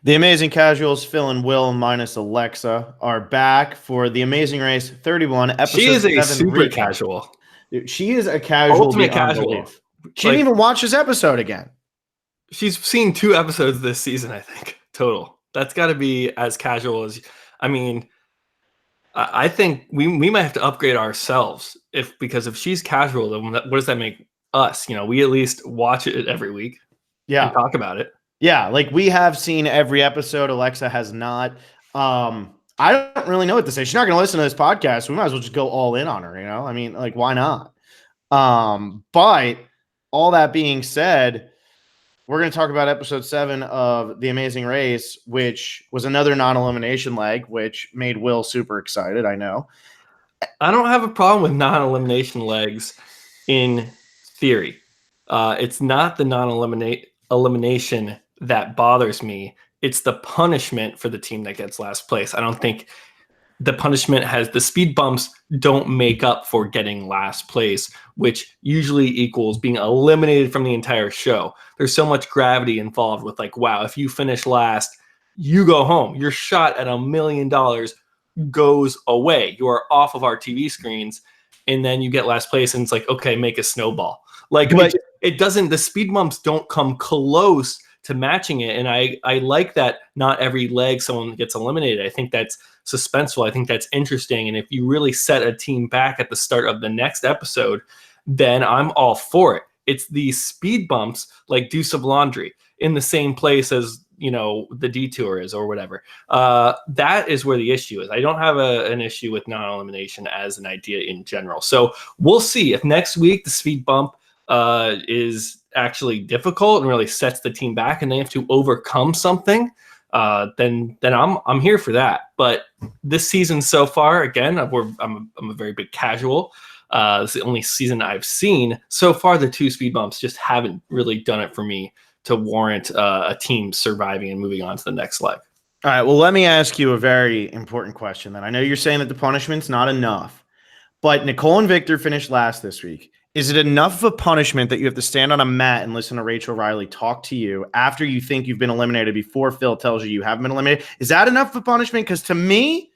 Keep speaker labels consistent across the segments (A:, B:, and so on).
A: The Amazing Casuals, Phil and Will minus Alexa, are back for The Amazing Race 31,
B: She
A: episode
B: is a
A: 7
B: super
A: recap.
B: casual.
A: Dude, she is a casual
B: Ultimate
A: beyond
B: casual.
A: belief. She didn't even watch this episode again.
B: She's seen 2 episodes this season, I think, total. That's got to be as casual as. I mean, I think we might have to upgrade ourselves because if she's casual, then what does that make us? We at least watch it every week.
A: Yeah,
B: and talk about it.
A: Yeah, like we have seen every episode. Alexa has not. I don't really know what to say. She's not going to listen to this podcast. We might as well just go all in on her. I mean, like, why not? But all that being said, we're going to talk about episode 7 of The Amazing Race, which was another non-elimination leg, which made Will super excited. I know.
B: I don't have a problem with non-elimination legs in theory. It's not the non-elimination that bothers me. It's the punishment for the team that gets last place. I don't think the punishment the speed bumps don't make up for getting last place, which usually equals being eliminated from the entire show. There's so much gravity involved with wow, if you finish last, you go home. Your shot at $1 million goes away. You are off of our TV screens, and then you get last place, and it's okay, make a snowball. It doesn't. The speed bumps don't come close to matching it, and I like that not every leg someone gets eliminated. I think that's suspenseful. I think that's interesting, and if you really set a team back at the start of the next episode, then I'm all for it. It's these speed bumps like Deuce of Laundry in the same place as the Detour is or whatever. That is where the issue is. I don't have an issue with non-elimination as an idea in general. So we'll see if next week the speed bump is actually difficult and really sets the team back and they have to overcome something. Then I'm here for that. But this season so far, again, I'm a very big casual. It's the only season I've seen so far. The 2 speed bumps just haven't really done it for me to warrant a team surviving and moving on to the next leg.
A: All right. Well, let me ask you a very important question then. I know you're saying that the punishment's not enough, but Nicole and Victor finished last this week. Is it enough of a punishment that you have to stand on a mat and listen to Rachel Riley talk to you after you think you've been eliminated before Phil tells you haven't been eliminated? Is that enough of a punishment? Because to me,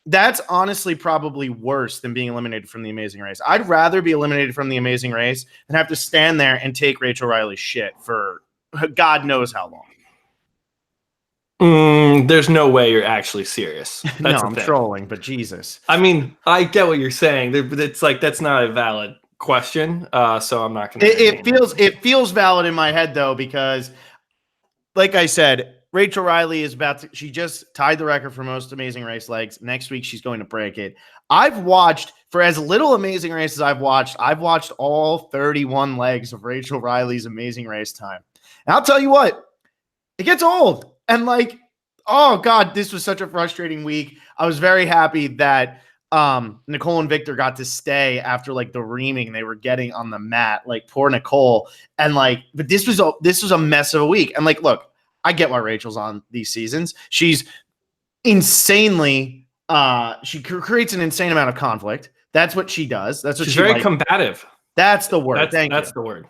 A: that's honestly probably worse than being eliminated from The Amazing Race. I'd rather be eliminated from The Amazing Race than have to stand there and take Rachel Riley's shit for God knows how
B: long. There's no way you're actually serious.
A: No, I'm trolling, but Jesus.
B: I mean, I get what you're saying. It's that's not a valid question. So I'm not going to.
A: It feels valid in my head though, because like I said, Rachel Riley is she just tied the record for most Amazing Race legs. Next week, she's going to break it. I've watched, for as little Amazing Races I've watched all 31 legs of Rachel Riley's Amazing Race time. And I'll tell you what, it gets old. And oh God, this was such a frustrating week. I was very happy that Nicole and Victor got to stay after the reaming they were getting on the mat. Poor Nicole. And but this was a mess of a week. And look, I get why Rachel's on these seasons. She's insanely she creates an insane amount of conflict. That's what she does. That's what
B: she's very combative.
A: That's the word.
B: That's the word.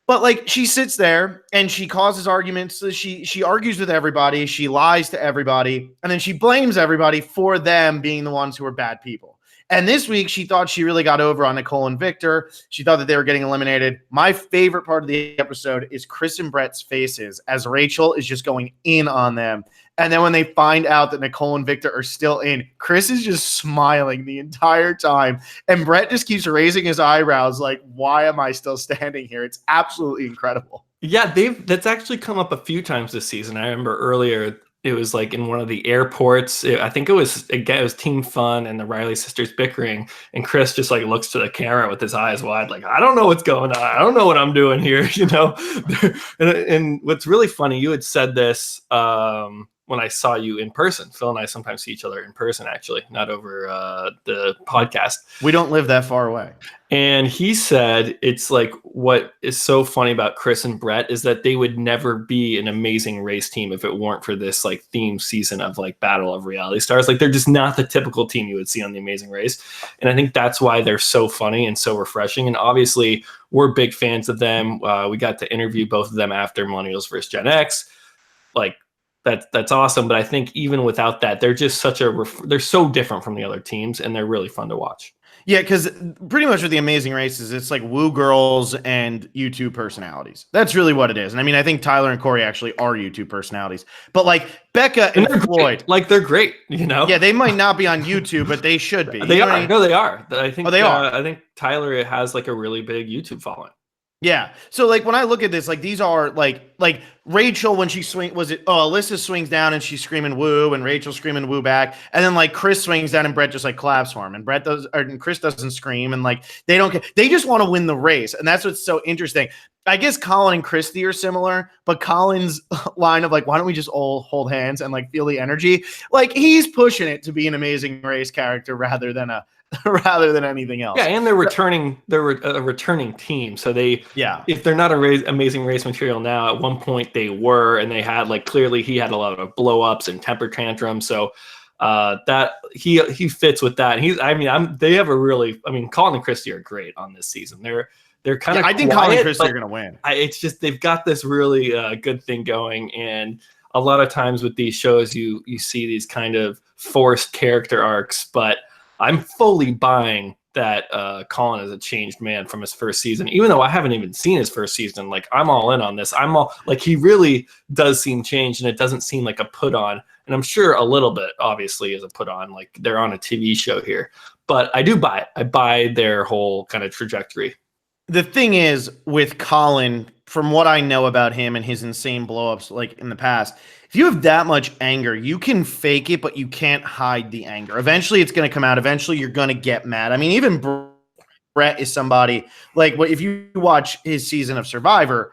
A: But she sits there and she causes arguments. She argues with everybody. She lies to everybody. And then she blames everybody for them being the ones who are bad people. And this week she thought she really got over on Nicole and Victor. She thought that they were getting eliminated. My favorite part of the episode is Chris and Brett's faces as Rachel is just going in on them. And then when they find out that Nicole and Victor are still in, Chris is just smiling the entire time. And Brett just keeps raising his eyebrows why am I still standing here? It's absolutely incredible.
B: Yeah, that's actually come up a few times this season. I remember earlier it was in one of the airports. I think it was Team Fun and the Riley sisters bickering. And Chris just looks to the camera with his eyes wide. I don't know what's going on. I don't know what I'm doing here, and what's really funny, you had said this, when I saw you in person. Phil and I sometimes see each other in person, actually, not over the podcast.
A: We don't live that far away.
B: And he said it's what is so funny about Chris and Brett is that they would never be an Amazing Race team if it weren't for this theme season of Battle of Reality Stars. They're just not the typical team you would see on the Amazing Race. And I think that's why they're so funny and so refreshing. And obviously we're big fans of them. We got to interview both of them after Millennials vs. Gen X. that's awesome. But I think even without that, they're just they're so different from the other teams, and they're really fun to watch.
A: Yeah, because pretty much with the Amazing Races, it's like woo girls and YouTube personalities. That's really what it is. And I mean, I think Tyler and Corey actually are YouTube personalities. But like Becca and Floyd,
B: like they're great, you know.
A: Yeah, they might not be on YouTube, but they should be.
B: They are. No, they are. I think.
A: Oh, they are.
B: I think Tyler has like a really big YouTube following.
A: Yeah. So like when I look at this, like these are like Rachel when she Alyssa swings down and she's screaming woo and Rachel screaming woo back. And then like Chris swings down and Brett just like claps for him. And Chris doesn't scream and like they don't care. They just want to win the race. And that's what's so interesting. I guess Colin and Christie are similar, but Colin's line of like, why don't we just all hold hands and like feel the energy? Like he's pushing it to be an Amazing Race character rather than anything else.
B: Yeah, and they're a returning team. So if they're not Amazing Race material now, at one point they were, and they had like clearly he had a lot of blow ups and temper tantrums. So that he fits with that. They have Colin and Christie are great on this season. They're kind of
A: I think Colin and Christie are going to win.
B: It's just they've got this really good thing going, and a lot of times with these shows you see these kind of forced character arcs, but I'm fully buying that Colin is a changed man from his first season, even though I haven't even seen his first season. Like I'm all in on this. I'm all like, he really does seem changed, and it doesn't seem like a put on. And I'm sure a little bit obviously is a put on, like they're on a TV show here, but I do buy it. I buy their whole kind of trajectory.
A: The thing is with Colin, from what I know about him and his insane blowups like in the past, if you have that much anger, you can fake it, but you can't hide the anger. Eventually it's going to come out. Eventually you're going to get mad. I mean, even Brett is somebody like if you watch his season of Survivor,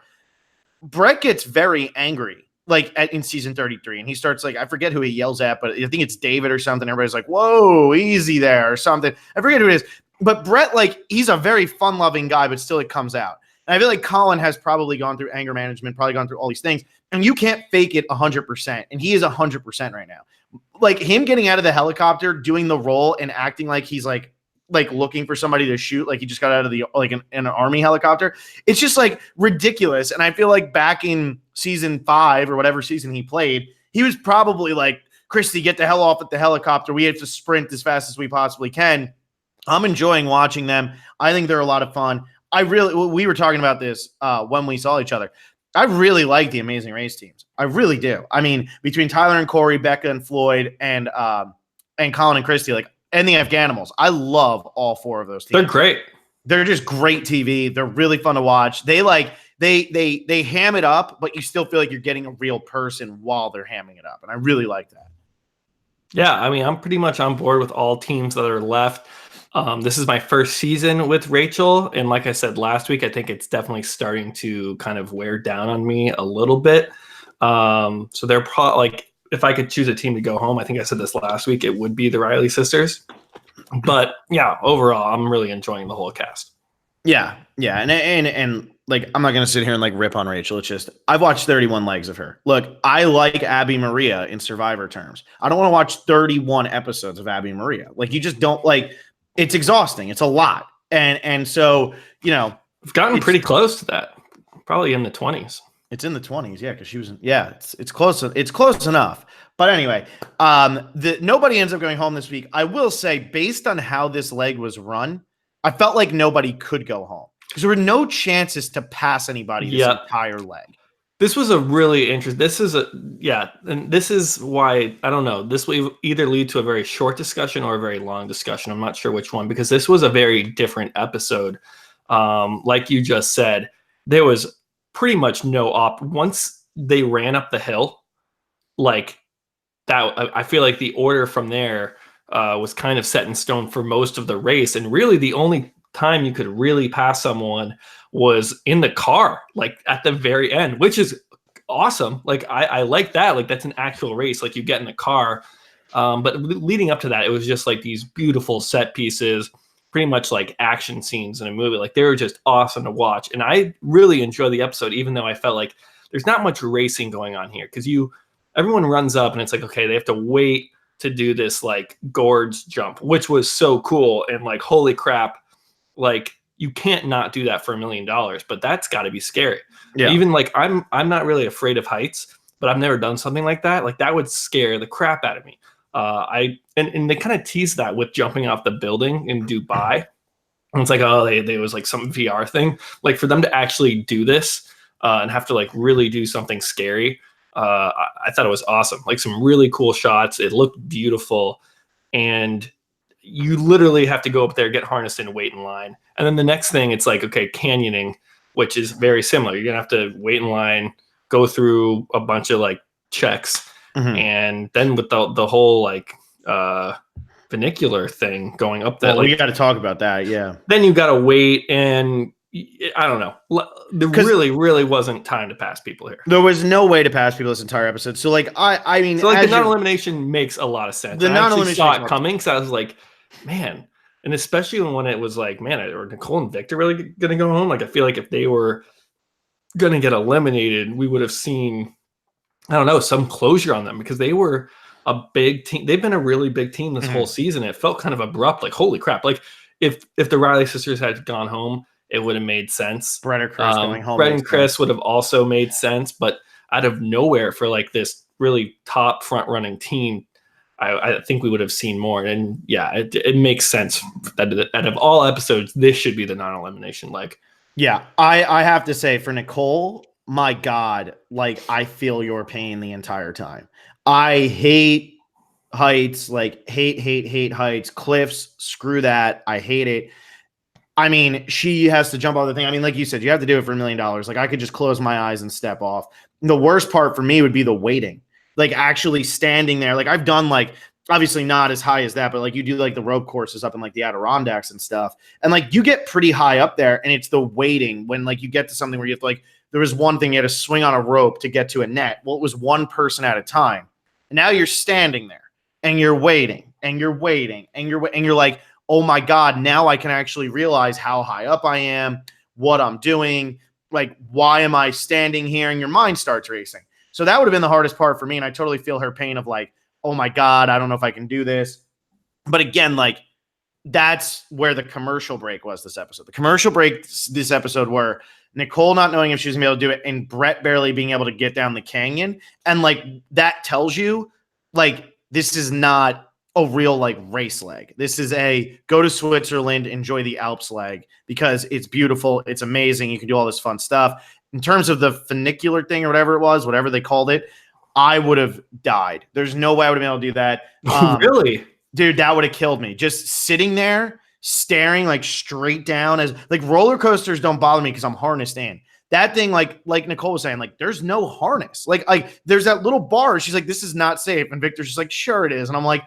A: Brett gets very angry like in season 33. And he starts like, I forget who he yells at, but I think it's David or something. Everybody's like, whoa, easy there or something. I forget who it is. But Brett, like, he's a very fun-loving guy, but still it comes out. And I feel like Colin has probably gone through anger management, probably gone through all these things, and you can't fake it 100%. And he is 100% right now. Like him getting out of the helicopter, doing the role, and acting like he's like looking for somebody to shoot, like he just got out of the an army helicopter. It's just like ridiculous. And I feel like back in season 5 or whatever season he played, he was probably like, Christy, get the hell off at the helicopter. We have to sprint as fast as we possibly can. I'm enjoying watching them. I think they're a lot of fun. We were talking about this when we saw each other. I really like the Amazing Race teams. I really do. I mean, between Tyler and Corey, Becca and Floyd, and Colin and Christie, like, and the Afghanimals, I love all 4 of those teams.
B: They're great.
A: They're just great TV. They're really fun to watch. They ham it up, but you still feel like you're getting a real person while they're hamming it up, and I really like that.
B: Yeah, I mean, I'm pretty much on board with all teams that are left. This is my first season with Rachel, and like I said last week, I think it's definitely starting to kind of wear down on me a little bit. So they're probably like, if I could choose a team to go home, I think I said this last week, it would be the Riley sisters. But yeah, overall, I'm really enjoying the whole cast.
A: Yeah, and like I'm not gonna sit here and like rip on Rachel. It's just I've watched 31 legs of her. Look, I like Abby Maria in Survivor terms. I don't want to watch 31 episodes of Abby Maria. Like you just don't like. It's exhausting. It's a lot. And so, you know,
B: I've gotten pretty close to that. Probably in the 20s.
A: It's in the 20s, yeah, because she was it's close. It's close enough. But anyway, nobody ends up going home this week. I will say, based on how this leg was run, I felt like nobody could go home. Because there were no chances to pass anybody this entire leg.
B: This was a really interesting. And this is why I don't know. This will either lead to a very short discussion or a very long discussion. I'm not sure which one, because this was a very different episode. Like you just said, there was pretty much no once they ran up the hill, like that. I feel like the order from there was kind of set in stone for most of the race, and really the only time you could really pass someone was in the car, like at the very end, which is awesome. Like I like that. Like that's an actual race. Like you get in the car. But leading up to that, it was just like these beautiful set pieces, pretty much like action scenes in a movie. Like they were just awesome to watch. And I really enjoyed the episode, even though I felt like there's not much racing going on here. Cause everyone runs up and it's like, okay, they have to wait to do this like gorge jump, which was so cool. And like, holy crap. Like, you can't not do that for $1 million, but that's got to be scary. Yeah. Even like I'm not really afraid of heights, but I've never done something like that. Like that would scare the crap out of me. And they kind of tease that with jumping off the building in Dubai. And it's like, oh, they was like some VR thing. Like for them to actually do this and have to like really do something scary. I thought it was awesome. Like some really cool shots. It looked beautiful. And you literally have to go up there, get harnessed and wait in line. And then the next thing, it's like, okay, canyoning, which is very similar. You're going to have to wait in line, go through a bunch of like checks. Mm-hmm. And then with the whole like funicular thing going up that,
A: well, we got to talk about that. Yeah.
B: Then you got to wait, and I don't know. There really wasn't time to pass people here.
A: There was no way to pass people this entire episode. So like, I mean,
B: so like the non-elimination makes a lot of sense. The non-elimination saw it coming, so I was like, man. And especially when it was like, man, are Nicole and Victor really going to go home? Like, I feel like if they were going to get eliminated, we would have seen, I don't know, some closure on them, because they were a big team. They've been a really big team this whole season. It felt kind of abrupt. Like, holy crap. Like if the Riley sisters had gone home, it would have made sense.
A: Brett or Chris going home.
B: Brett and Chris would have also made sense. But out of nowhere, for like this really top front running team, I think we would have seen more. And yeah, it makes sense that out of all episodes, this should be the non-elimination leg.
A: Yeah, I have to say, for Nicole, my God, like I feel your pain the entire time. I hate heights, like hate heights, cliffs, screw that. I hate it. I mean, she has to jump off the thing. I mean, like you said, you have to do it for $1 million. Like I could just close my eyes and step off. The worst part for me would be the waiting. Like actually standing there. Like I've done like, obviously not as high as that, but like you do like the rope courses up in like the Adirondacks and stuff. And like you get pretty high up there, and it's the waiting when like you get to something where you have to like, there was one thing you had to swing on a rope to get to a net. Well, it was one person at a time. And now you're standing there and you're waiting and you're waiting and you're like, oh my God, now I can actually realize how high up I am, what I'm doing. Like, why am I standing here? And your mind starts racing. So that would have been the hardest part for me. And I totally feel her pain of like, oh my God, I don't know if I can do this. But again, like that's where the commercial break was this episode. The commercial break this episode were Nicole not knowing if she was going to be able to do it and Brett barely being able to get down the canyon. And like that tells you like this is not a real like race leg. This is a go to Switzerland, enjoy the Alps leg, because it's beautiful. It's amazing. You can do all this fun stuff. In terms of the funicular thing or whatever it was, whatever they called it, I would have died. There's no way I would have been able to do that.
B: Really?
A: Dude, that would have killed me. Just sitting there, staring like straight down. As like roller coasters don't bother me because I'm harnessed in. That thing, like Nicole was saying, like there's no harness. Like there's that little bar. She's like, this is not safe. And Victor's just like, sure it is. And I'm like,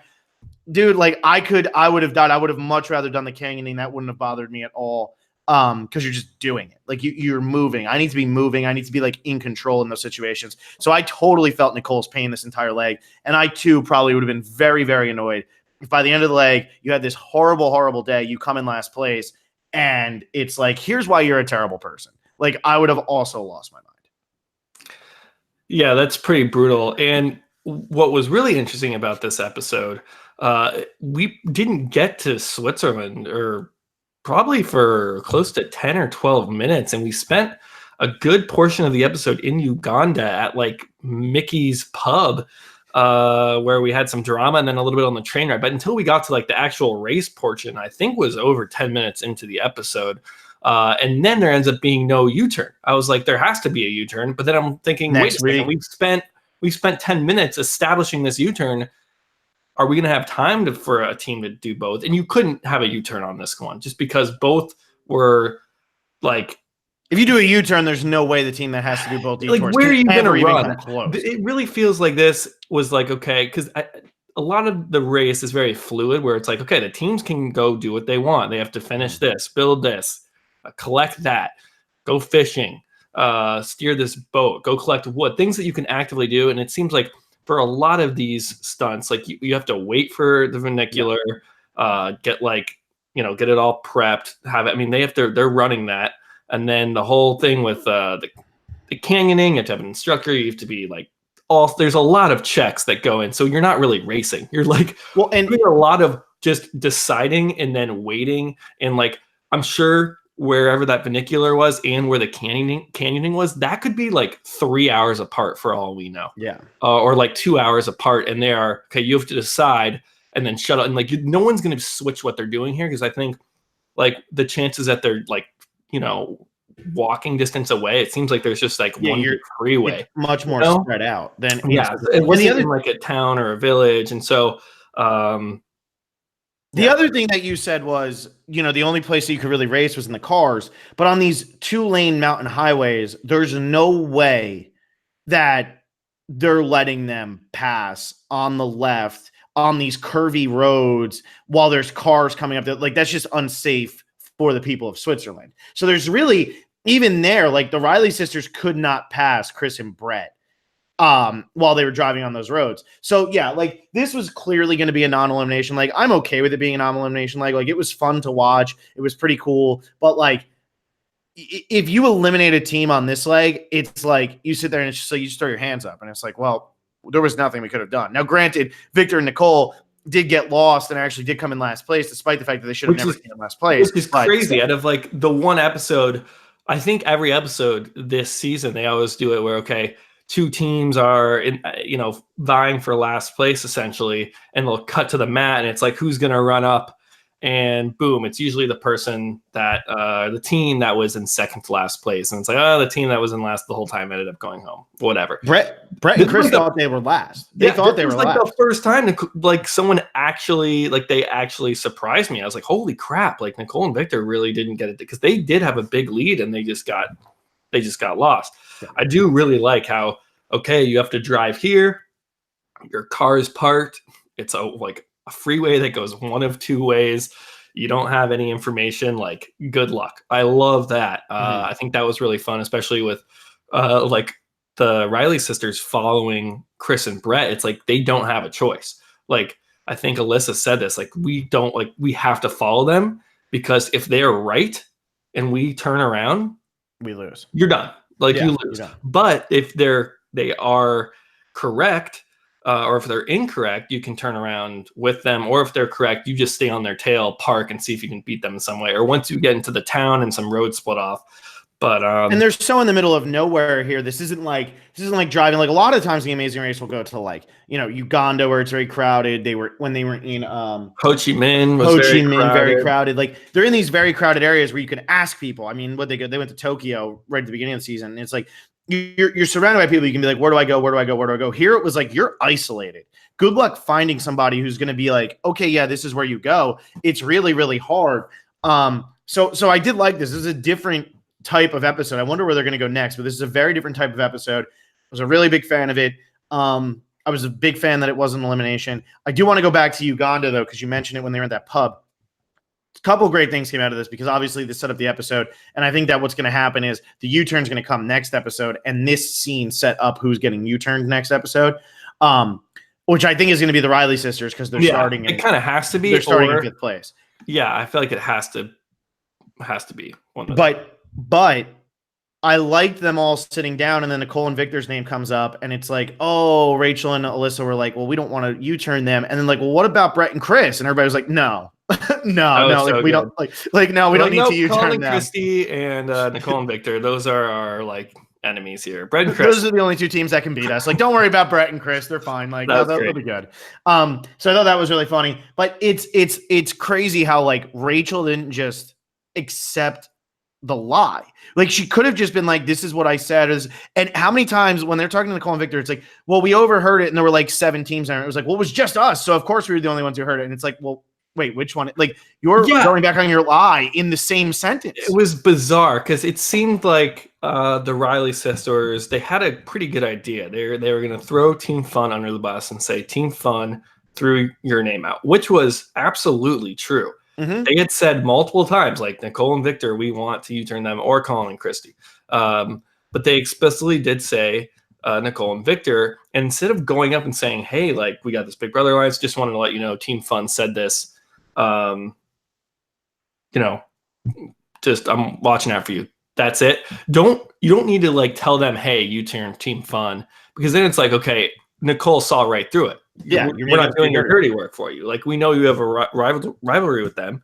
A: dude, like I would have died. I would have much rather done the canyoning. That wouldn't have bothered me at all. Because you're just doing it. Like you're moving. I need to be moving. I need to be like in control in those situations. So I totally felt Nicole's pain this entire leg. And I too probably would have been very, very annoyed if by the end of the leg, you had this horrible, horrible day, you come in last place, and it's like, here's why you're a terrible person. Like I would have also lost my mind.
B: Yeah, that's pretty brutal. And what was really interesting about this episode, we didn't get to Switzerland or probably for close to 10 or 12 minutes. And we spent a good portion of the episode in Uganda at like Mickey's pub, where we had some drama and then a little bit on the train ride. But until we got to like the actual race portion, I think was over 10 minutes into the episode. And then there ends up being no U-turn. I was like, there has to be a U-turn. But then I'm thinking, wait a second, we spent 10 minutes establishing this U-turn. Are we going to have time for a team to do both? And you couldn't have a U-turn on this one just because both were like,
A: if you do a U-turn, there's no way the team that has to do both detours.
B: Like, where are you going to run? It really feels like this was like, okay, because a lot of the race is very fluid where it's like, okay, the teams can go do what they want. They have to finish this, build this, collect that, go fishing, steer this boat, go collect wood, things that you can actively do. And it seems like for a lot of these stunts, like you have to wait for the funicular, get it all prepped, have it. I mean, they're running that. And then the whole thing with the canyoning, you have to have an instructor. You have to be like, there's a lot of checks that go in. So you're not really racing. You're like, and a lot of just deciding and then waiting. And like, I'm sure wherever that funicular was and where the canyoning was, that could be like 3 hours apart for all we know.
A: Yeah.
B: Or like 2 hours apart. And they are, okay, you have to decide and then shut up. And like, no one's going to switch what they're doing here. Cause I think like the chances that they're like, walking distance away, it seems like there's just like one big freeway.
A: It's much more spread out than
B: it wasn't in like a town or a village. And so,
A: the other thing that you said was, the only place that you could really race was in the cars. But on these 2-lane mountain highways, there's no way that they're letting them pass on the left on these curvy roads while there's cars coming up. Like, that's just unsafe for the people of Switzerland. So there's really, even there, like the Riley sisters could not pass Chris and Brett while they were driving on those roads. So yeah, like this was clearly going to be a non-elimination. Like I'm okay with it being a non-elimination. Like it was fun to watch. It was pretty cool. But like, if you eliminate a team on this leg, it's like you sit there and it's just like you just throw your hands up and it's like, well, there was nothing we could have done. Now, granted, Victor and Nicole did get lost and actually did come in last place, despite the fact that they should have never been in last place.
B: Which is crazy. Out of like the one episode, I think every episode this season, they always do it where, okay, two teams are in, vying for last place essentially, and they'll cut to the mat and it's like, who's going to run up? And boom, it's usually the person that the team that was in second to last place. And it's like, the team that was in last the whole time ended up going home. Whatever.
A: Brett and Chris thought they were last. They thought they were last.
B: The first time like someone actually, like they actually surprised me. I was like, holy crap. Like Nicole and Victor really didn't get it because they did have a big lead and they just got lost. Yeah. I do really like how, okay, you have to drive here. Your car is parked. It's a freeway that goes one of two ways. You don't have any information. Like, good luck. I love that. I think that was really fun, especially with like the Riley sisters following Chris and Brett. It's like they don't have a choice. Like, I think Alyssa said this. Like, we have to follow them because if they are right and we turn around,
A: we lose.
B: You're done. Like, you lose. But if they are correct, or if they're incorrect, you can turn around with them. Or if they're correct, you just stay on their tail, park, and see if you can beat them in some way. Or once you get into the town and some roads split off. But
A: and they're so in the middle of nowhere here. This isn't like driving. Like a lot of times, the Amazing Race will go to like Uganda where it's very crowded. When they were in
B: Ho Chi Minh was
A: very crowded. Like they're in these very crowded areas where you can ask people. I mean, they went to Tokyo right at the beginning of the season. And it's like you're surrounded by people. You can be like, where do I go? Where do I go? Where do I go? Here it was like you're isolated. Good luck finding somebody who's going to be like, okay, yeah, this is where you go. It's really, really hard. So I did like this. This is a different type of episode. I wonder where they're going to go next, but this is a very different type of episode. I was a really big fan of it. I was a big fan that it wasn't elimination. I do want to go back to Uganda though, because you mentioned it when they were at that pub. A couple of great things came out of this because obviously this set up the episode. And I think that what's going to happen is the U-turn is going to come next episode. And this scene set up who's getting U-turned next episode. Which I think is going to be the Riley sisters because they're starting.
B: It kind of has to be.
A: They're starting in fifth place.
B: Yeah, I feel like it has to be one of
A: them. But I liked them all sitting down, and then Nicole and Victor's name comes up, and it's like, oh, Rachel and Alyssa were like, well, we don't want to U-turn them, and then like, well, what about Brett and Chris? And everybody was like, no, no, like we don't no, we don't need to U-turn
B: Colin and
A: them.
B: Christie and Nicole and Victor, those are our like enemies here. Brett and Chris,
A: those are the only two teams that can beat us. Like, don't worry about Brett and Chris; they're fine. Like, they'll be good. So I thought that was really funny, but it's crazy how like Rachel didn't just accept the lie. Like she could have just been like, this is what I said. And how many times when they're talking to Nicole and Victor, it's like, well, we overheard it and there were like 7 teams there. It was like, well, it was just us. So of course we were the only ones who heard it. And it's like, well, wait, which one? Like you're going back on your lie in the same sentence.
B: It was bizarre because it seemed like the Riley sisters, they had a pretty good idea. They were going to throw Team Fun under the bus and say, Team Fun threw your name out, which was absolutely true. Mm-hmm. They had said multiple times, like Nicole and Victor, we want to U-turn them, or Colin and Christie. But they explicitly did say Nicole and Victor. And instead of going up and saying, hey, like we got this Big Brother alliance, just wanted to let you know Team Fun said this. Just I'm watching out for you. That's it. You don't need to like tell them, hey, U-turn Team Fun, because then it's like, okay, Nicole saw right through it.
A: Yeah,
B: we're not doing your dirty work for you. Like we know you have a rivalry with them,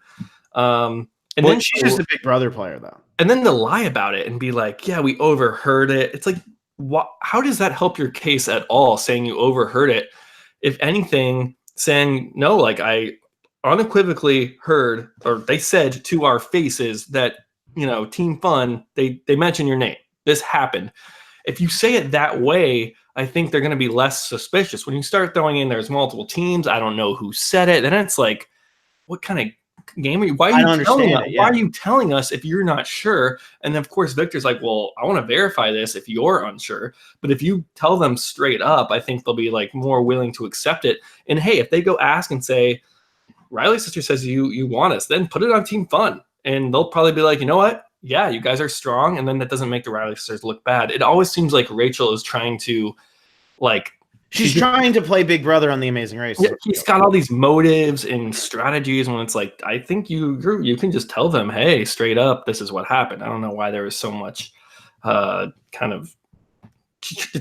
B: and And
A: Well,
B: then
A: she's just a Big Brother player, though.
B: And then to lie about it and be like, yeah, we overheard it. It's like, how does that help your case at all, saying you overheard it? If anything, saying, no, like I unequivocally heard, or they said to our faces that, Team Fun, they mention your name. This happened. If you say it that way, I think they're going to be less suspicious. When you start throwing in there's multiple teams, I don't know who said it, then it's like, what kind of game are you? Why are you telling us? Why are you telling us if you're not sure? And then of course Victor's like, well, I want to verify this if you're unsure. But if you tell them straight up, I think they'll be like more willing to accept it. And hey, if they go ask and say, Riley's sister says you want us, then put it on Team Fun. And they'll probably be like, you know what? Yeah, you guys are strong. And then that doesn't make the Riley sisters look bad. It always seems like Rachel is trying to
A: She's trying to play Big Brother on The Amazing Race.
B: Yeah, he's got all these motives and strategies when it's like, I think you can just tell them, hey, straight up, this is what happened. I don't know why there was so much it's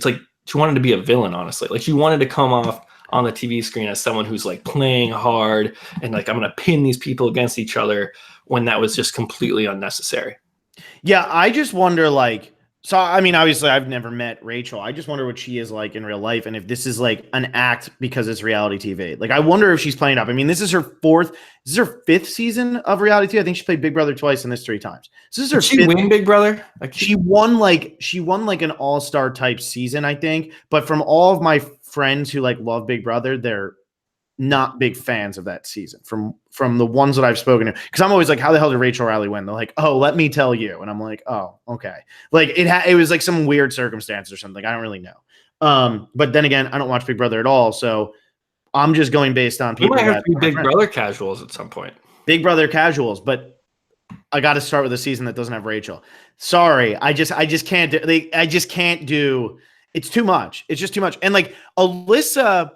B: like she wanted to be a villain, honestly. Like she wanted to come off on the TV screen as someone who's like playing hard and like, I'm going to pin these people against each other, when that was just completely unnecessary.
A: Yeah, I just wonder, like, so, I mean, obviously, I've never met Rachel. I just wonder what she is like in real life, and if this is like an act because it's reality TV. Like, I wonder if she's playing up. I mean, this is her fifth season of reality TV. I think she played Big Brother twice and this 3 times. So this is her
B: fifth. She win Big Brother?
A: She won like an all-star type season, I think. But from all of my friends who like love Big Brother, they're not big fans of that season from the ones that I've spoken to. Because I'm always like, how the hell did Rachel Riley win? They're like, oh, let me tell you. And I'm like, oh, okay. Like it was like some weird circumstance or something. I don't really know. But then again, I don't watch Big Brother at all. So I'm just going based on people.
B: You might have to be Big Brother casuals at some point.
A: Big Brother casuals, but I got to start with a season that doesn't have Rachel. Sorry. I just can't do, I just can't do, it's too much. It's just too much. And like Alyssa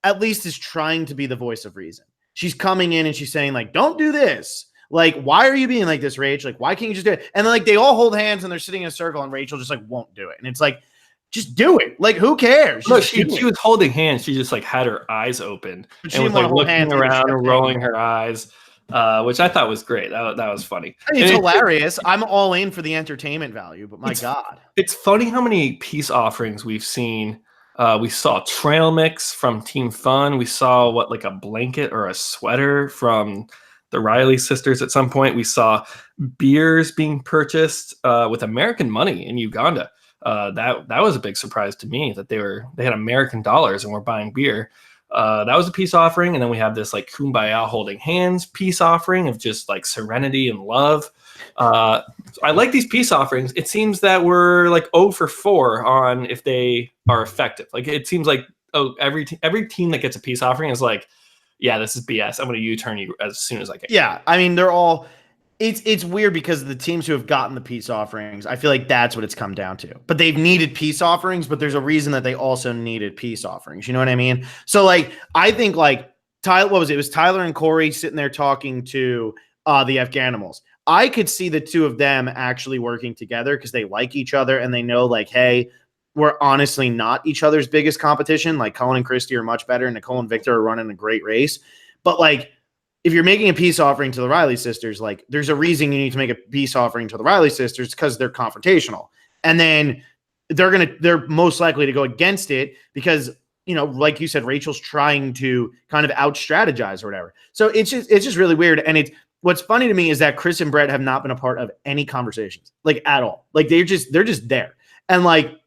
A: at least is trying to be the voice of reason. She's coming in and she's saying like, don't do this. Like, why are you being like this, Rach? Like, why can't you just do it? And then like, they all hold hands and they're sitting in a circle and Rachel just like won't do it. And it's like, just do it. Like, who cares?
B: No, she was holding hands. She just like had her eyes open and was like looking around and rolling her eyes, which I thought was great. That was funny.
A: I mean, it's hilarious. I'm all in for the entertainment value, but my God.
B: It's funny how many peace offerings we've seen. We saw trail mix from Team Fun. We saw like a blanket or a sweater from the Riley sisters at some point. We saw beers being purchased with American money in Uganda. That was a big surprise to me that they had American dollars and were buying beer. That was a peace offering. And then we have this like kumbaya holding hands peace offering of just like serenity and love. I like these peace offerings. It seems that we're like 0 for 4 on if they are effective. Like it seems like every team that gets a peace offering is like, yeah, this is BS. I'm going to U-turn you as soon as I can.
A: Yeah, I mean they're all. It's weird because the teams who have gotten the peace offerings, I feel like that's what it's come down to. But they've needed peace offerings, but there's a reason that they also needed peace offerings. You know what I mean? So like, I think like Tyler, what was it? It was Tyler and Corey sitting there talking to the Afghanimals. I could see the two of them actually working together because they like each other and they know like, hey, we're honestly not each other's biggest competition. Like Colin and Christie are much better. Nicole and Victor are running a great race. But like, if you're making a peace offering to the Riley sisters, like there's a reason you need to make a peace offering to the Riley sisters because they're confrontational. And then they're most likely to go against it because, you know, like you said, Rachel's trying to kind of out strategize or whatever. So it's just really weird. And what's funny to me is that Chris and Brett have not been a part of any conversations, like at all. Like they're just there. And like,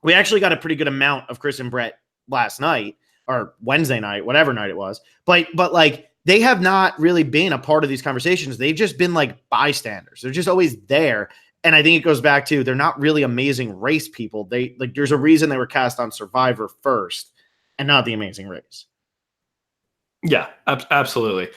A: we actually got a pretty good amount of Chris and Brett last night or Wednesday night, whatever night it was. But like, they have not really been a part of these conversations. They've just been like bystanders. They're just always there. And I think it goes back to, they're not really amazing race people. They like, there's a reason they were cast on Survivor first and not The Amazing Race.
B: Yeah, absolutely.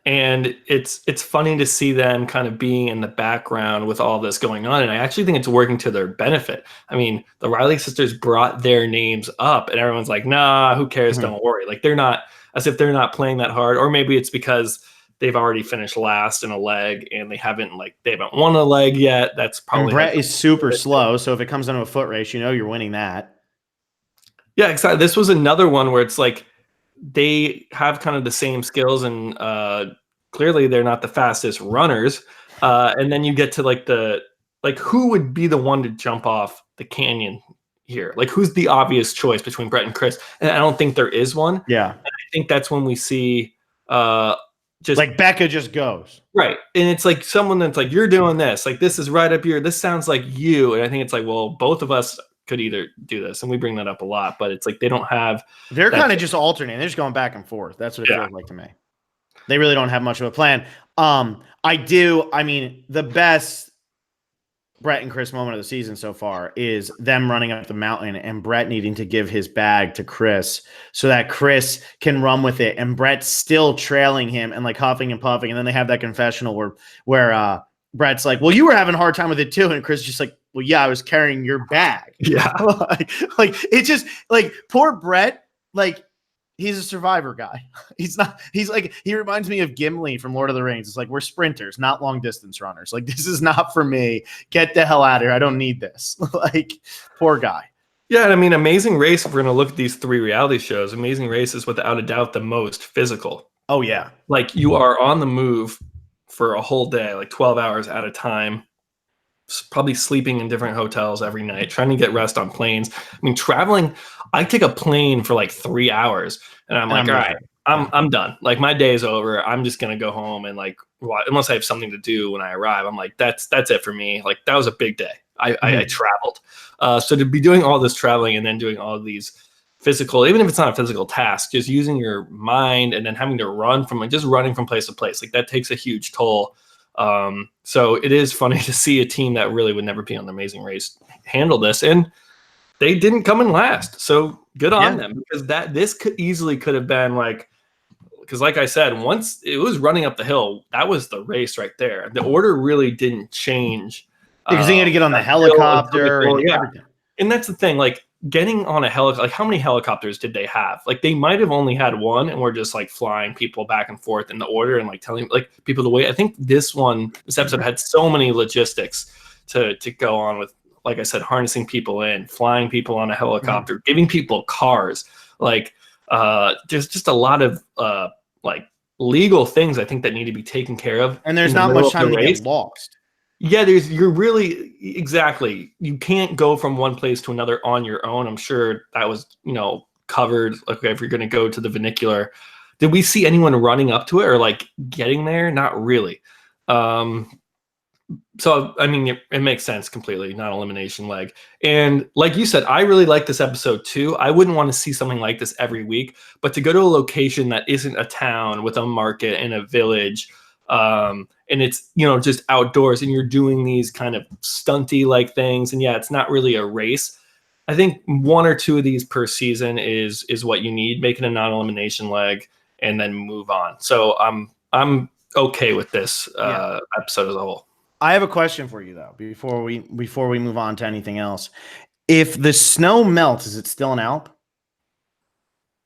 B: And it's funny to see them kind of being in the background with all this going on. And I actually think it's working to their benefit. I mean, the Riley sisters brought their names up and everyone's like, nah, who cares? Mm-hmm. Don't worry. Like they're not, as if they're not playing that hard. Or maybe it's because they've already finished last in a leg and they haven't won a leg yet. That's probably.
A: And Brett is super slow. So if it comes down to a foot race, you know, you're winning that.
B: Yeah, exactly. This was another one where it's like, they have kind of the same skills and clearly they're not the fastest runners. And then you get to like who would be the one to jump off the canyon here? Like who's the obvious choice between Brett and Chris? And I don't think there is one.
A: Yeah.
B: And I think that's when we see just
A: like Becca just goes.
B: Right. And it's like someone that's like, you're doing this. Like this is right up here. This sounds like you. And I think it's like, well, both of us could either do this. And we bring that up a lot, but it's like they don't have.
A: They're kind of just alternating. They're just going back and forth. That's what it feels like to me. They really don't have much of a plan. I mean, the best Brett and Chris moment of the season so far is them running up the mountain and Brett needing to give his bag to Chris so that Chris can run with it. And Brett's still trailing him and like huffing and puffing. And then they have that confessional where Brett's like, well, you were having a hard time with it too. And Chris is just like, well, yeah, I was carrying your bag.
B: Yeah.
A: like it's just like poor Brett, like, he's a survivor guy. He reminds me of Gimli from Lord of the Rings. It's like, we're sprinters, not long distance runners. Like, this is not for me. Get the hell out of here. I don't need this. Like, poor guy.
B: Yeah. And I mean, Amazing Race, if we're going to look at these 3 reality shows, Amazing Race is without a doubt the most physical.
A: Oh, yeah.
B: Like you are on the move for a whole day, like 12 hours at a time, probably sleeping in different hotels every night, trying to get rest on planes. I mean, traveling, I take a plane for like 3 hours and I'm like, all right, I'm done. Like my day is over. I'm just going to go home and like, unless I have something to do when I arrive, I'm like, that's it for me. Like that was a big day. I traveled. So to be doing all this traveling and then doing all of these physical, even if it's not a physical task, just using your mind and then having to running from place to place, like that takes a huge toll. So it is funny to see a team that really would never be on the Amazing Race handle this, and they didn't come in last. So good on them, because this could have been like, because like I said, once it was running up the hill, that was the race right there. The order really didn't change
A: because they had to get on the helicopter and everything.
B: And that's the thing, like getting on a helicopter, like how many helicopters did they have? Like they might have only had one and we're just like flying people back and forth in the order and like telling like people to wait. I think this episode had so many logistics to go on with, like I said, harnessing people in, flying people on a helicopter, giving people cars. Like there's just a lot of like legal things I think that need to be taken care of.
A: And there's not much time to get lost.
B: Yeah, you can't go from one place to another on your own. I'm sure that was, covered. Like if you're going to go to the vernacular, did we see anyone running up to it or like getting there? Not really. So, I mean, it makes sense completely, non-elimination leg. And like you said, I really like this episode too. I wouldn't want to see something like this every week, but to go to a location that isn't a town with a market and a village, and it's, just outdoors and you're doing these kind of stunty like things. And yeah, it's not really a race. I think 1 or 2 of these per season is what you need, making a non-elimination leg and then move on. So I'm okay with this episode as a whole.
A: I have a question for you though, before we move on to anything else. If the snow melts, is it still an Alp?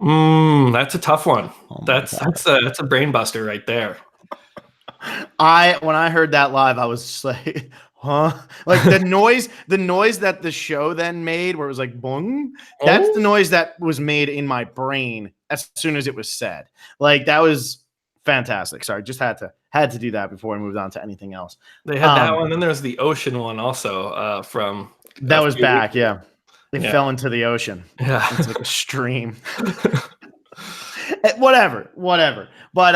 B: That's a tough one. That's a brain buster right there.
A: When I heard that live, I was just like, huh? Like the noise that the show then made where it was like boom, that's the noise that was made in my brain as soon as it was said. Like that was fantastic. Sorry, just had to do that before we moved on to anything else.
B: They had that one, and then there's the ocean one also from
A: that was back, yeah. They fell into the ocean.
B: Yeah.
A: It's like a stream. Whatever. But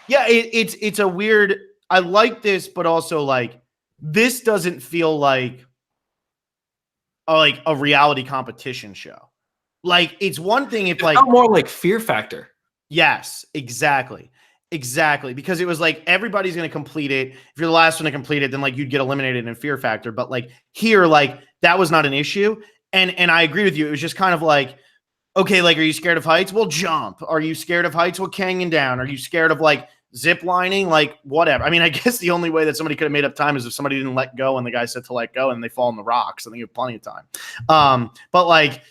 A: yeah, it's a weird. I like this, but also like this doesn't feel like a reality competition show. Like it's one thing if like
B: more like Fear Factor.
A: Yes, exactly. Because it was like everybody's going to complete it. If you're the last one to complete it, then like you'd get eliminated in Fear Factor. But like here, like that was not an issue. And I agree with you. It was just kind of like, okay, like, are you scared of heights? Well, jump. Are you scared of heights? Well, canyon down. Are you scared of like zip lining? Like whatever. I mean, I guess the only way that somebody could have made up time is if somebody didn't let go and the guy said to let go and they fall in the rocks. I think you have plenty of time. But like,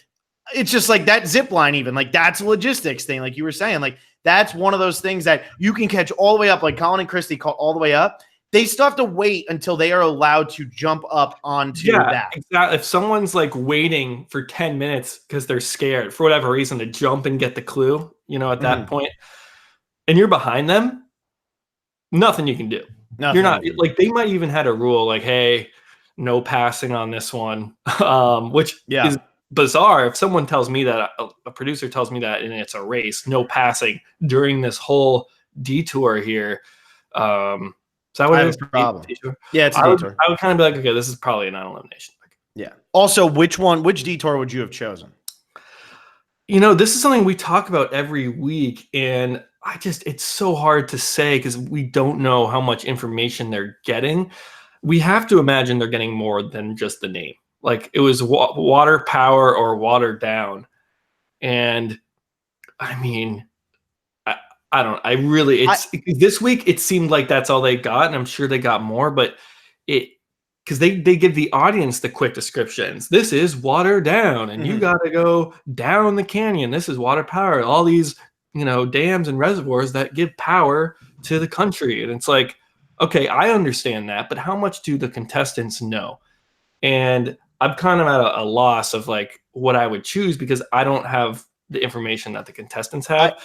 A: it's just like that zip line, even like that's a logistics thing. Like you were saying, like that's one of those things that you can catch all the way up. Like Colin and Christie caught all the way up. They still have to wait until they are allowed to jump up onto that.
B: Exactly. If someone's like waiting for 10 minutes because they're scared for whatever reason to jump and get the clue, at that point, and you're behind them, nothing you can do.
A: Nothing
B: You're not
A: you can
B: like they might even had a rule like, hey, no passing on this one, which is bizarre. If someone tells me that, a producer tells me that, and it's a race, no passing during this whole detour here. Is that what
A: I
B: it
A: have
B: is?
A: a problem.
B: Detour?
A: Yeah, it's a detour.
B: I would kind of be like, okay, this is probably a non-elimination.
A: Yeah. Also, which detour would you have chosen?
B: You know, this is something we talk about every week, and it's so hard to say because we don't know how much information they're getting. We have to imagine they're getting more than just the name. Like it was water power or water down. And I mean, this week it seemed like that's all they got. And I'm sure they got more, but because they give the audience the quick descriptions. This is water down and you got to go down the canyon. This is water power. All these, dams and reservoirs that give power to the country. And it's like, okay, I understand that, but how much do the contestants know? And I'm kind of at a loss of like what I would choose because I don't have the information that the contestants have.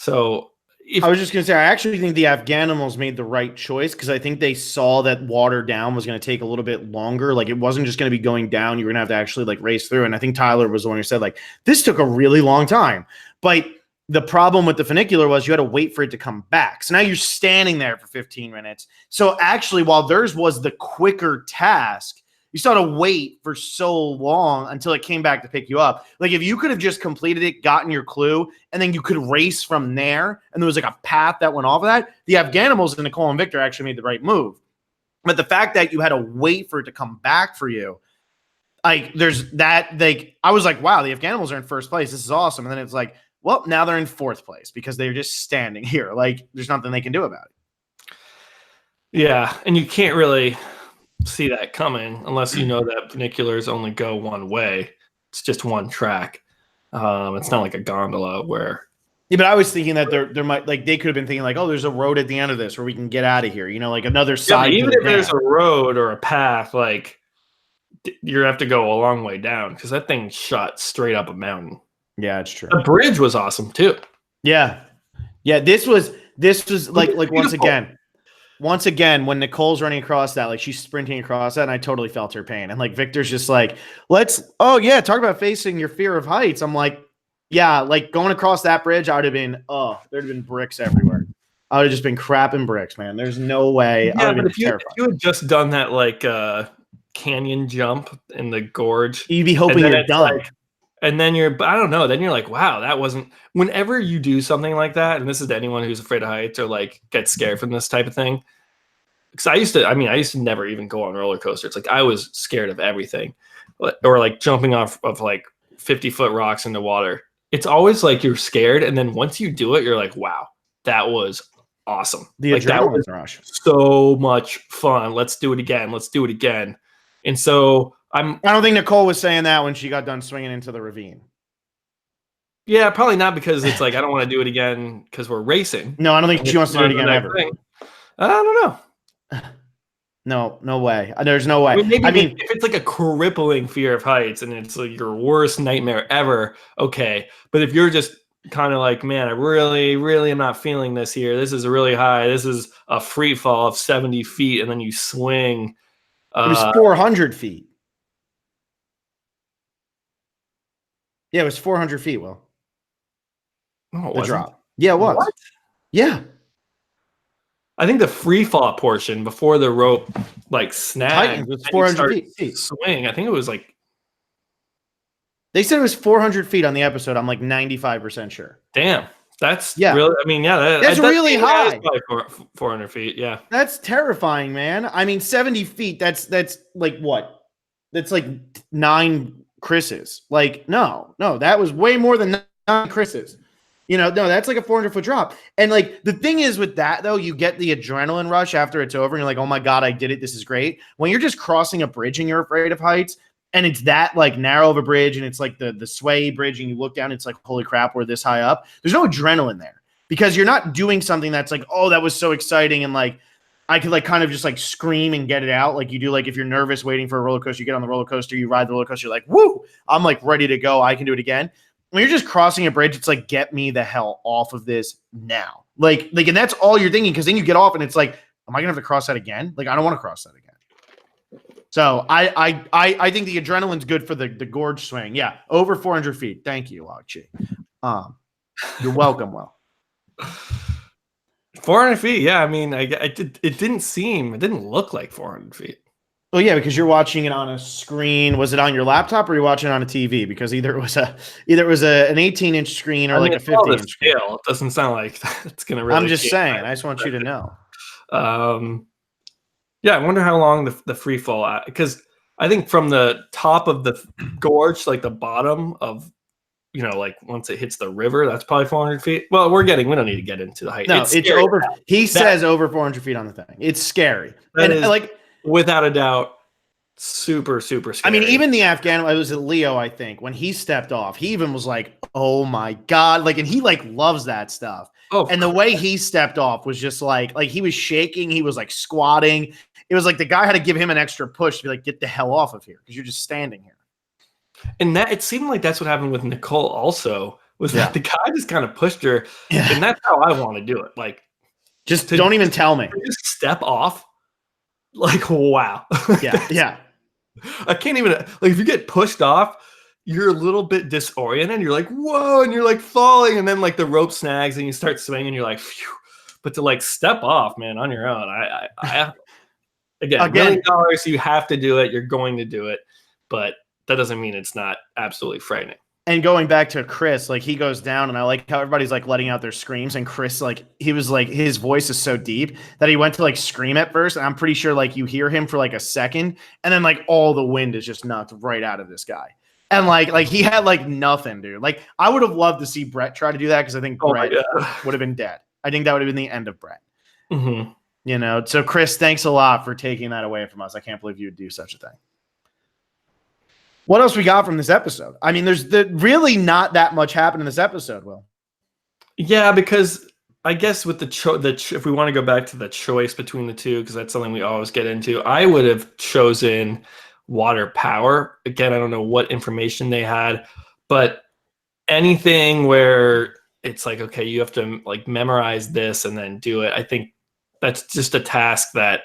A: I was just going to say, I actually think the Afghanimals made the right choice because I think they saw that water down was going to take a little bit longer. Like it wasn't just going to be going down. You were going to have to actually like race through. And I think Tyler was the one who said like, this took a really long time. But the problem with the funicular was you had to wait for it to come back. So now you're standing there for 15 minutes. So actually, while theirs was the quicker task, you still had to wait for so long until it came back to pick you up. Like if you could have just completed it, gotten your clue, and then you could race from there, and there was like a path that went off of that, the Afghanimals and Nicole and Victor actually made the right move. But the fact that you had to wait for it to come back for you, like there's that, like I was like, wow, the Afghanimals are in first place. This is awesome. And then it's like, well, now they're in fourth place because they're just standing here. Like there's nothing they can do about it.
B: Yeah, and you can't really see that coming unless you know that funiculars only go one way. It's just one track. It's not like a gondola where.
A: Yeah, but I was thinking that there might like they could have been thinking like, oh, there's a road at the end of this where we can get out of here. Like another side.
B: Yeah, even if there's a road or a path, like you have to go a long way down because that thing shot straight up a mountain.
A: Yeah, it's true.
B: The bridge was awesome too.
A: Yeah. This was like once again, when Nicole's running across that, like she's sprinting across that, and I totally felt her pain. And like Victor's just like, talk about facing your fear of heights. I'm like, yeah, like going across that bridge, I would have been, there'd have been bricks everywhere. I would have just been crapping bricks, man. There's no way.
B: Yeah, but if you had just done that like canyon jump in the gorge,
A: you'd be hoping you're done.
B: And then I don't know, then you're like, wow, that wasn't, whenever you do something like that, and this is to anyone who's afraid of heights or like gets scared from this type of thing. Because I used to never even go on roller coasters. Like I was scared of everything. Or like jumping off of like 50-foot rocks into water. It's always like you're scared. And then once you do it, you're like, wow, that was awesome.
A: The adrenaline rush.
B: So much fun. Let's do it again. Let's do it again. And so I
A: don't think Nicole was saying that when she got done swinging into the ravine.
B: Yeah, probably not because it's like, I don't want to do it again because we're racing.
A: No, I don't think she wants to do it again ever.
B: I don't know.
A: No way. There's no way.
B: I mean, if it's like a crippling fear of heights and it's like your worst nightmare ever, okay. But if you're just kind of like, man, I really, really am not feeling this here. This is really high. This is a free fall of 70 feet, and then you swing.
A: It was 400 feet. Yeah, it was 400 feet, Will.
B: No,
A: the drop. Yeah, it was.
B: What?
A: Yeah.
B: I think the free fall portion before the rope like snagged
A: was 400 feet.
B: Swing. I think it was like.
A: They said it was 400 feet on the episode. I'm like 95% sure.
B: Damn. That's really, I mean, yeah.
A: That's really high.
B: That's probably 400 feet. Yeah.
A: That's terrifying, man. I mean, 70 feet. That's like what? That's like 9 Chris's. Like, no, that was way more than 9 Chris's. No, that's like a 400-foot drop. And like the thing is with that, though, you get the adrenaline rush after it's over. And you're like, oh my God, I did it. This is great. When you're just crossing a bridge and you're afraid of heights, and it's that like narrow of a bridge, and it's like the sway bridge, and you look down, it's like, holy crap, we're this high up. There's no adrenaline there because you're not doing something that's like, oh, that was so exciting. And like, I could like kind of just like scream and get it out. Like you do, like if you're nervous waiting for a roller coaster, you get on the roller coaster, you ride the roller coaster, you're like, woo, I'm like ready to go. I can do it again. When you're just crossing a bridge, it's like, get me the hell off of this now. and that's all you're thinking, because then you get off and it's like, am I gonna have to cross that again? Like, I don't want to cross that again. So I think the adrenaline's good for the gorge swing. Yeah, over 400 feet. Thank you, Logchi. You're welcome. Well,
B: 400 feet. Yeah, I mean, it didn't look like 400 feet.
A: well, yeah, because you're watching it on a screen. Was it on your laptop or you're watching it on a TV? Because either it was an 18-inch screen or like a 15-inch screen.
B: It doesn't sound like it's gonna really.
A: I'm just saying. I just want you to know.
B: Yeah, I wonder how long the free fall, because I think from the top of the gorge to like the bottom of, like once it hits the river, that's probably 400 feet. Well, we don't need to get into the height.
A: No, it's over. He says over 400 feet on the thing. It's scary. And like,
B: without a doubt, super, super scary.
A: I mean, even the Afghan, it was Leo, I think, when he stepped off, he even was like, oh my God. Like, and he like loves that stuff. Oh, and the way he stepped off was just like he was shaking. He was like squatting. It was like the guy had to give him an extra push to be like, get the hell off of here, because you're just standing here.
B: And that, it seemed like that's what happened with Nicole also, was that the guy just kind of pushed her. Yeah. And that's how I want to do it. Like,
A: just don't even tell me.
B: Just step off. Like, wow.
A: Yeah.
B: I can't even, like, if you get pushed off, you're a little bit disoriented. You're like, whoa, and you're like falling, and then like the rope snags and you start swinging. You're like, phew. But to like step off, man, on your own, I again, $1 million, you have to do it. You're going to do it, but that doesn't mean it's not absolutely frightening.
A: And going back to Chris, like, he goes down, and I like how everybody's like letting out their screams, and Chris, like, he was like, his voice is so deep that he went to like scream at first, and I'm pretty sure like you hear him for like a second, and then like all the wind is just knocked right out of this guy. And like he had like nothing, dude. Like, I would have loved to see Brett try to do that, because I think Brett would have been dead. I think that would have been the end of Brett.
B: Mm-hmm.
A: So Chris, thanks a lot for taking that away from us. I can't believe you would do such a thing. What else we got from this episode? I mean, there's really not that much happened in this episode, Will.
B: Yeah, because I guess with if we want to go back to the choice between the two, because that's something we always get into, I would have chosen water power. Again, I don't know what information they had, but anything where it's like, okay, you have to like memorize this and then do it. I think that's just a task that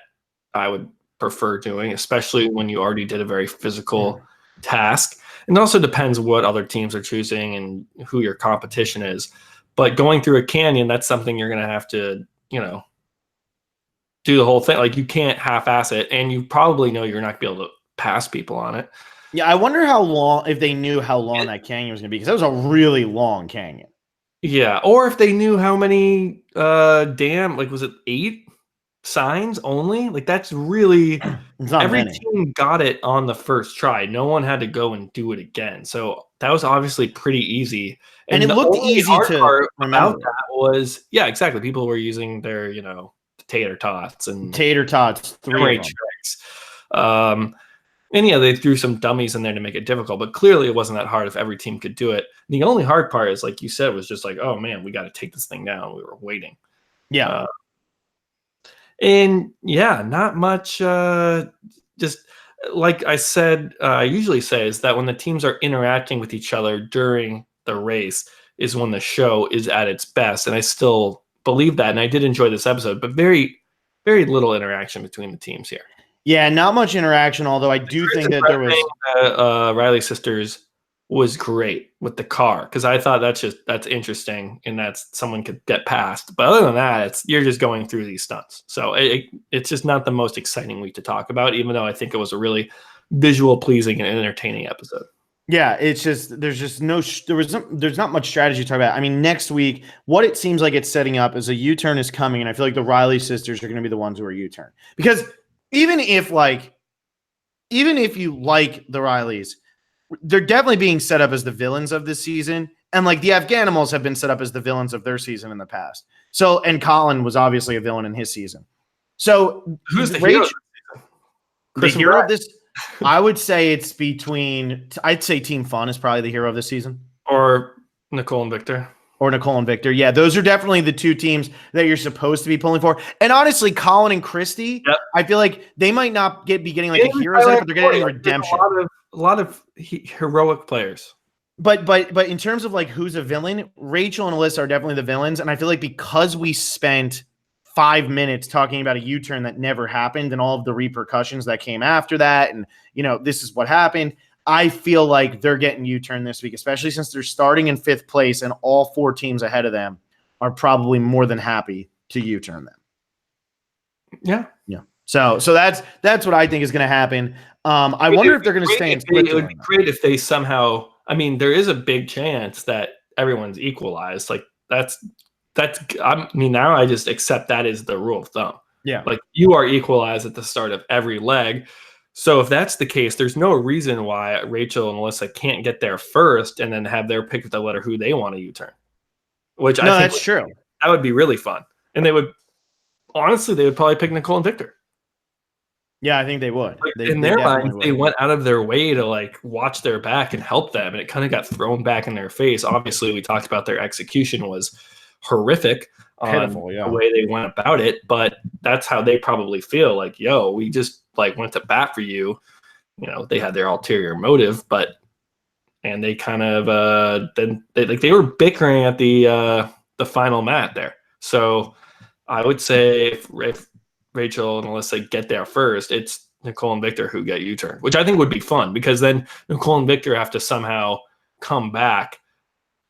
B: I would prefer doing, especially when you already did a very physical task. And it also depends what other teams are choosing and who your competition is. But going through a canyon, that's something you're going to have to, do the whole thing. Like, you can't half-ass it, and you probably know you're not going to be able to pass people on it.
A: Yeah, I wonder how long, if they knew how long that canyon was going to be, because that was a really long canyon.
B: Yeah, or if they knew how many was it 8 signs only? Like, that's really every team got it on the first try. No one had to go and do it again. So that was obviously pretty easy.
A: And it looked easy to remember.
B: That was, yeah, exactly. People were using their, tater tots,
A: 3
B: tricks. And yeah, they threw some dummies in there to make it difficult, but clearly it wasn't that hard if every team could do it. The only hard part is, like you said, was just like, oh man, we got to take this thing down. We were waiting.
A: Yeah.
B: And yeah, not much. Just like I said, I usually say, is that when the teams are interacting with each other during the race is when the show is at its best. And I still believe that. And I did enjoy this episode, but very, very little interaction between the teams here.
A: Yeah, not much interaction, although I do think that there was
B: Riley sisters was great with the car, because I thought that's interesting, and that's someone could get past. But other than that, you're just going through these stunts. So it's just not the most exciting week to talk about, even though I think it was a really visual pleasing and entertaining episode.
A: Yeah, it's just there's not much strategy to talk about. I mean, next week, what it seems like it's setting up is a U-turn is coming, and I feel like the Riley sisters are going to be the ones who are U-turn, because even if you like the Rileys, they're definitely being set up as the villains of this season. And like the Afghanimals have been set up as the villains of their season in the past. So, and Colin was obviously a villain in his season. So
B: who's the hero?
A: The hero of this, I would say it's I'd say Team Fun is probably the hero of this season.
B: Or Nicole and Victor.
A: Yeah, those are definitely the two teams that you're supposed to be pulling for. And honestly, Colin and Christie, I feel like they might not be getting like a hero's, but they're getting redemption.
B: A lot of heroic players.
A: But in terms of like who's a villain, Rachel and Alyssa are definitely the villains. And I feel like because we spent 5 minutes talking about a U-turn that never happened and all of the repercussions that came after that, and this is what happened, I feel like they're getting U-turn this week, especially since they're starting in 5th place and all 4 teams ahead of them are probably more than happy to U-turn them.
B: Yeah.
A: So that's what I think is going to happen. I wonder if they're going to stay in split.
B: It would be great if they somehow. I mean, there is a big chance that everyone's equalized. Like that's. I mean, now I just accept that as the rule of thumb.
A: Yeah.
B: Like you are equalized at the start of every leg. So if that's the case, there's no reason why Rachel and Alyssa can't get there first and then have their pick of the letter who they want to U-turn. Which I think
A: that's true.
B: That would be really fun. And they would probably pick Nicole and Victor.
A: Yeah, I think they would.
B: Like, in their minds, they went out of their way to like watch their back and help them, and it kind of got thrown back in their face. Obviously, we talked about their execution was horrific on the way they went about it, but that's how they probably feel. Like, yo, we just like went to bat for you. They had their ulterior motive, and they kind of they were bickering at the final mat there. So I would say if Rachel and Alyssa get there first, it's Nicole and Victor who get U-turn, which I think would be fun because then Nicole and Victor have to somehow come back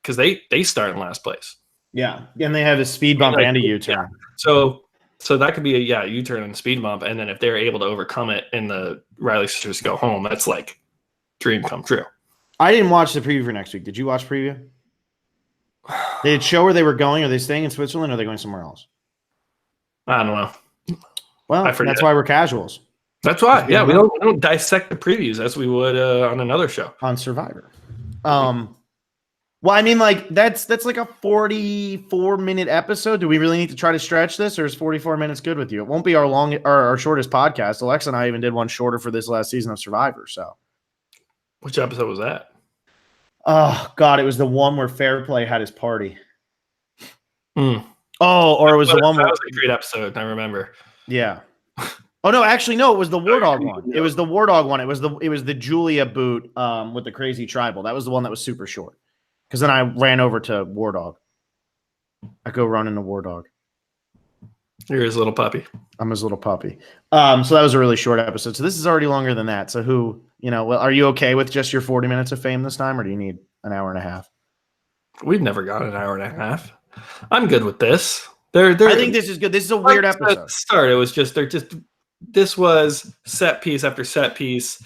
B: because they start in last place.
A: Yeah, and they have a speed bump and a U-turn.
B: Yeah. So that could be a U-turn and speed bump, and then if they're able to overcome it and the Riley sisters go home, that's like dream come true.
A: I didn't watch the preview for next week. Did you watch preview? Did it show where they were going? Are they staying in Switzerland or are they going somewhere else?
B: I don't know.
A: Well, that's why we're casuals.
B: That's why. Yeah, we don't dissect the previews as we would on another show.
A: On Survivor. Well, I mean, like that's like a 44-minute episode. Do we really need to try to stretch this, or is 44 minutes good with you? It won't be our shortest podcast. Alexa and I even did one shorter for this last season of Survivor. So,
B: which episode was that?
A: Oh God, it was the one where Fair Play had his party.
B: Mm.
A: Oh, or it was the one where
B: that was a great episode. I remember.
A: Yeah. Oh no, actually no, it was the War Dog one. It was the War Dog one. It was the Julia boot with the crazy tribal. That was the one that was super short. Because then I ran over to War Dog. I go run into War Dog.
B: You're his little puppy.
A: I'm his little puppy. So that was a really short episode. So this is already longer than that. So are you okay with just your 40 minutes of fame this time, or do you need an hour and a half?
B: We've never got an hour and a half. I'm good with this.
A: I think this is good. This is a weird episode.
B: At the start, it was this was set piece after set piece.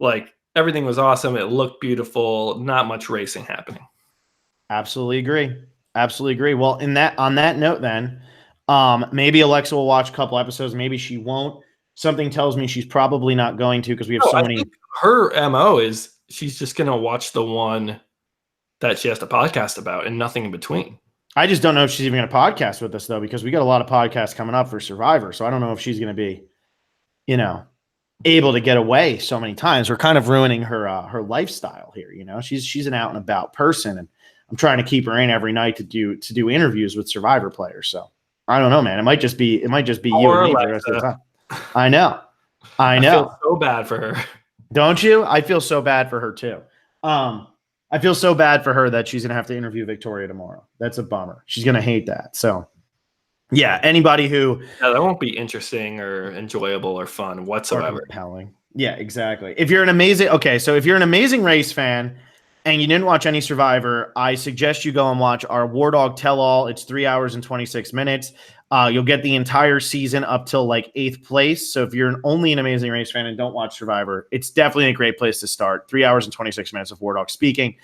B: Like everything was awesome. It looked beautiful. Not much racing happening.
A: Absolutely agree. Well, on that note, then maybe Alexa will watch a couple episodes. Maybe she won't. Something tells me she's probably not going to because we have so many.
B: Her MO is she's just going to watch the one that she has to podcast about and nothing in between.
A: I just don't know if she's even going to podcast with us, though, because we got a lot of podcasts coming up for Survivor. So I don't know if she's going to be, able to get away so many times. We're kind of ruining her lifestyle here. She's an out and about person, and I'm trying to keep her in every night to do interviews with Survivor players. So I don't know, man. It might just be you and me for the rest of the time. I know.
B: I feel so bad for her.
A: Don't you? I feel so bad for her too. I feel so bad for her that she's going to have to interview Victoria tomorrow. That's a bummer. She's going to hate that. So, yeah, anybody who...
B: Yeah, that won't be interesting or enjoyable or fun whatsoever.
A: Or compelling. Yeah, exactly. If you're an amazing race fan and you didn't watch any Survivor, I suggest you go and watch our War Dog Tell-All. It's 3 hours and 26 minutes. You'll get the entire season up till like 8th place. So if you're only an Amazing Race fan and don't watch Survivor, it's definitely a great place to start. 3 hours and 26 minutes of War Dog speaking.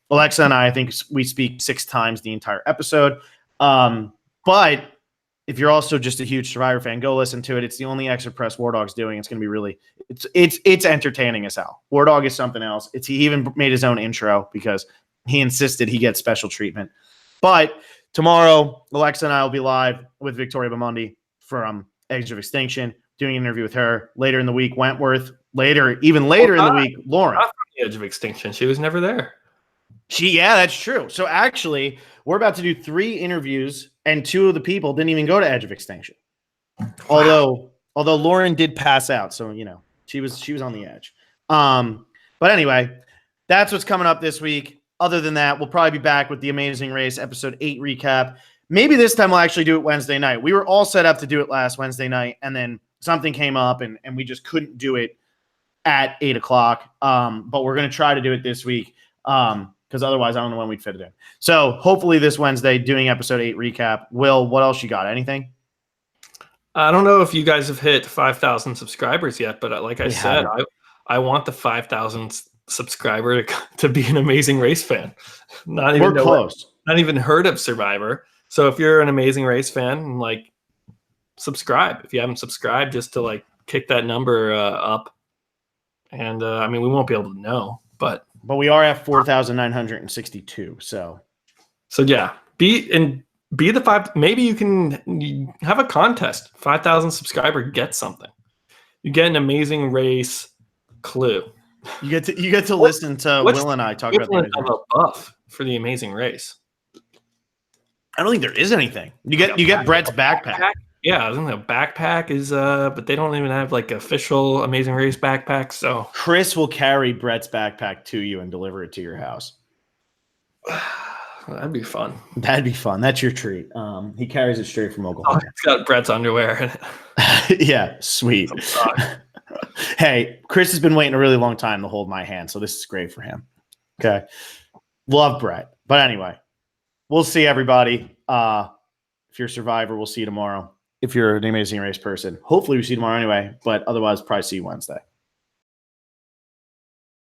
A: Alexa and I think we speak 6 times the entire episode. But if you're also just a huge Survivor fan, go listen to it. It's the only extra press War Dog's doing. It's going to be really, it's entertaining as hell. War Dog is something else. He even made his own intro because he insisted he get special treatment. But tomorrow, Alexa and I will be live with Victoria Bamundi from Edge of Extinction, doing an interview with her. Later in the week, Wentworth. Even later in the week, Lauren.
B: Not from the Edge of Extinction. She was never there.
A: Yeah, that's true. So actually, we're about to do 3 interviews, and 2 of the people didn't even go to Edge of Extinction. Wow. Although Lauren did pass out, so she was on the edge. But anyway, that's what's coming up this week. other than that, we'll probably be back with the Amazing Race episode 8 recap. Maybe this time we'll actually do it Wednesday night. We were all set up to do it last Wednesday night, and then something came up, and we just couldn't do it at 8 o'clock. But we're going to try to do it this week because otherwise I don't know when we'd fit it in. So hopefully this Wednesday doing episode 8 recap. Will, what else you got? Anything?
B: I don't know if you guys have hit 5,000 subscribers yet, but like I said, I want the 5,000th subscriber to be an Amazing Race fan.
A: We're close.
B: Not even heard of Survivor. So if you're an Amazing Race fan, like, subscribe. If you haven't subscribed, just to like kick that number up. And I mean, we won't be able to know, but
A: we are at 4,962. So
B: yeah, be the 5. Maybe you can have a contest. 5,000 subscriber, get something. You get an Amazing Race clue.
A: You get to listen to Will and I talk about the
B: Amazing Race. A buff for the Amazing Race.
A: I don't think there is anything. You get Brett's backpack.
B: Yeah, I think the backpack is but they don't even have like official Amazing Race backpacks. So
A: Chris will carry Brett's backpack to you and deliver it to your house.
B: That'd be fun.
A: That'd be fun. That's your treat. He carries it straight from Oklahoma.
B: It's got Brett's underwear in it.
A: Yeah, sweet. Hey, Chris has been waiting a really long time to hold my hand, so this is great for him. Okay. Love Brett. But anyway, we'll see everybody. If you're a Survivor, we'll see you tomorrow. If you're an Amazing Race person, hopefully we see you tomorrow anyway, but otherwise probably see you Wednesday.